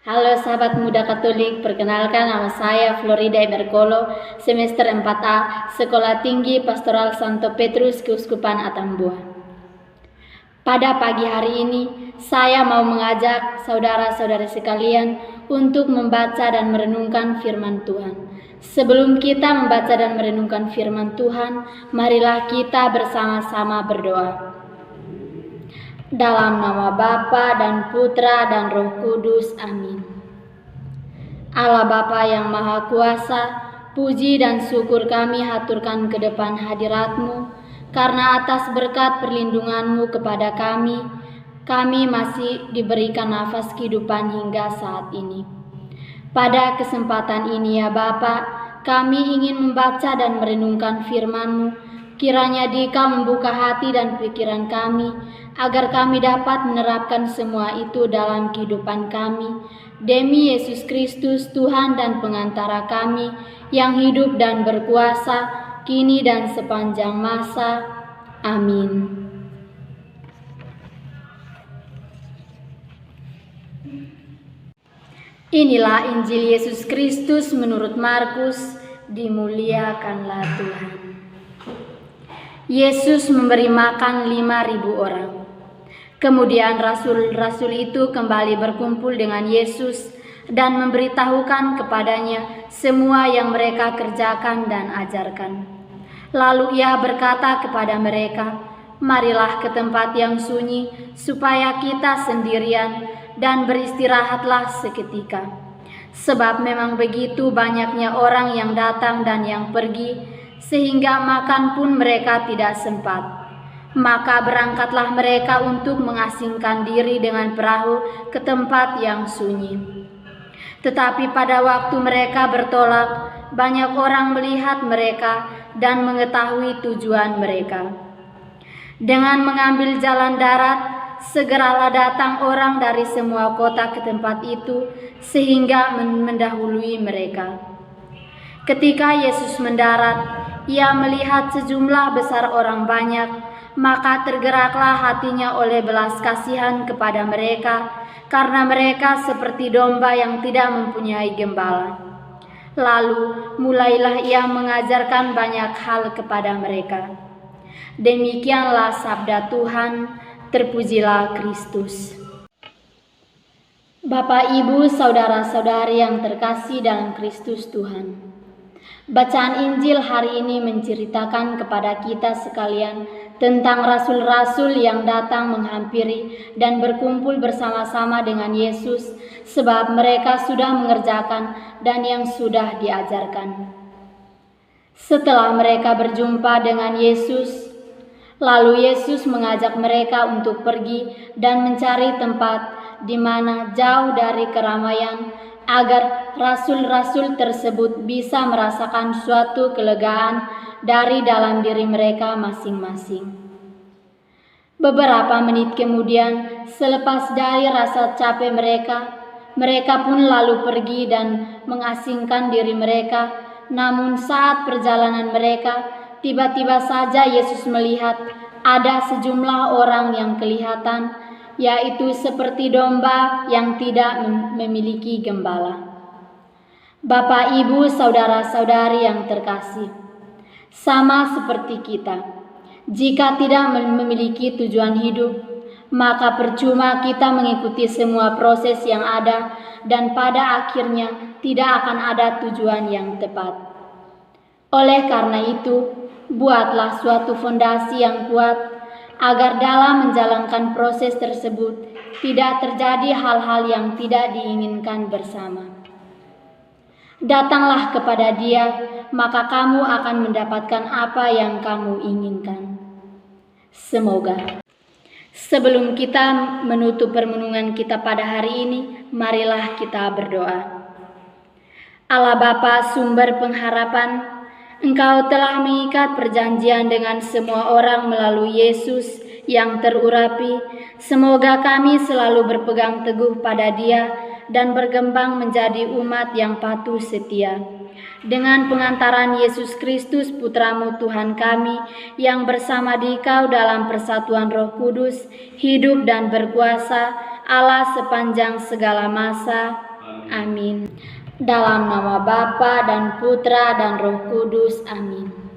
Halo sahabat muda Katolik, perkenalkan nama saya Florida Emerkolo, semester 4A, Sekolah Tinggi Pastoral Santo Petrus, Keuskupan Atambua. Pada pagi hari ini, saya mau mengajak saudara-saudara sekalian untuk membaca dan merenungkan firman Tuhan. Sebelum kita membaca dan merenungkan firman Tuhan, marilah kita bersama-sama berdoa. Dalam nama Bapa dan Putra dan Roh Kudus, amin. Allah Bapa yang Maha Kuasa, puji dan syukur kami haturkan ke depan hadirat-Mu, karena atas berkat perlindungan-Mu kepada kami masih diberikan nafas kehidupan hingga saat ini. Pada kesempatan ini ya Bapa, kami ingin membaca dan merenungkan firman-Mu. Kiranya Dikau membuka hati dan pikiran kami, agar kami dapat menerapkan semua itu dalam kehidupan kami. Demi Yesus Kristus, Tuhan dan pengantara kami, yang hidup dan berkuasa, kini dan sepanjang masa. Amin. Inilah Injil Yesus Kristus menurut Markus, dimuliakanlah Tuhan. Yesus memberi makan 5.000 orang. Kemudian rasul-rasul itu kembali berkumpul dengan Yesus dan memberitahukan kepadanya semua yang mereka kerjakan dan ajarkan. Lalu ia berkata kepada mereka, "Marilah ke tempat yang sunyi, supaya kita sendirian dan beristirahatlah seketika. Sebab memang begitu banyaknya orang yang datang dan yang pergi, sehingga makan pun mereka tidak sempat. Maka berangkatlah mereka untuk mengasingkan diri dengan perahu ke tempat yang sunyi. Tetapi pada waktu mereka bertolak, banyak orang melihat mereka dan mengetahui tujuan mereka. Dengan mengambil jalan darat, segeralah datang orang dari semua kota ke tempat itu, sehingga mendahului mereka. Ketika Yesus mendarat, ia melihat sejumlah besar orang banyak, maka tergeraklah hatinya oleh belas kasihan kepada mereka, karena mereka seperti domba yang tidak mempunyai gembala. Lalu mulailah ia mengajarkan banyak hal kepada mereka. Demikianlah sabda Tuhan, terpujilah Kristus. Bapak, Ibu, saudara-saudari yang terkasih dalam Kristus Tuhan. Bacaan Injil hari ini menceritakan kepada kita sekalian tentang rasul-rasul yang datang menghampiri dan berkumpul bersama-sama dengan Yesus, sebab mereka sudah mengerjakan dan yang sudah diajarkan. Setelah mereka berjumpa dengan Yesus, lalu Yesus mengajak mereka untuk pergi dan mencari tempat di mana jauh dari keramaian, agar rasul-rasul tersebut bisa merasakan suatu kelegaan dari dalam diri mereka masing-masing. Beberapa menit kemudian, selepas dari rasa capek mereka pun lalu pergi dan mengasingkan diri mereka. Namun saat perjalanan mereka, tiba-tiba saja Yesus melihat ada sejumlah orang yang kelihatan, yaitu seperti domba yang tidak memiliki gembala. Bapak, Ibu, saudara-saudari yang terkasih, sama seperti kita, jika tidak memiliki tujuan hidup, maka percuma kita mengikuti semua proses yang ada dan pada akhirnya tidak akan ada tujuan yang tepat. Oleh karena itu, buatlah suatu fondasi yang kuat, agar dalam menjalankan proses tersebut tidak terjadi hal-hal yang tidak diinginkan bersama. Datanglah kepada Dia, maka kamu akan mendapatkan apa yang kamu inginkan. Semoga. Sebelum kita menutup permenungan kita pada hari ini, marilah kita berdoa. Allah Bapa, sumber pengharapan, Engkau telah mengikat perjanjian dengan semua orang melalui Yesus yang terurapi. Semoga kami selalu berpegang teguh pada Dia dan berkembang menjadi umat yang patuh setia. Dengan pengantaran Yesus Kristus, Putra-Mu Tuhan kami, yang bersama Dikau dalam persatuan Roh Kudus, hidup dan berkuasa, Allah sepanjang segala masa. Amin. Dalam nama Bapa dan Putra dan Roh Kudus. Amin.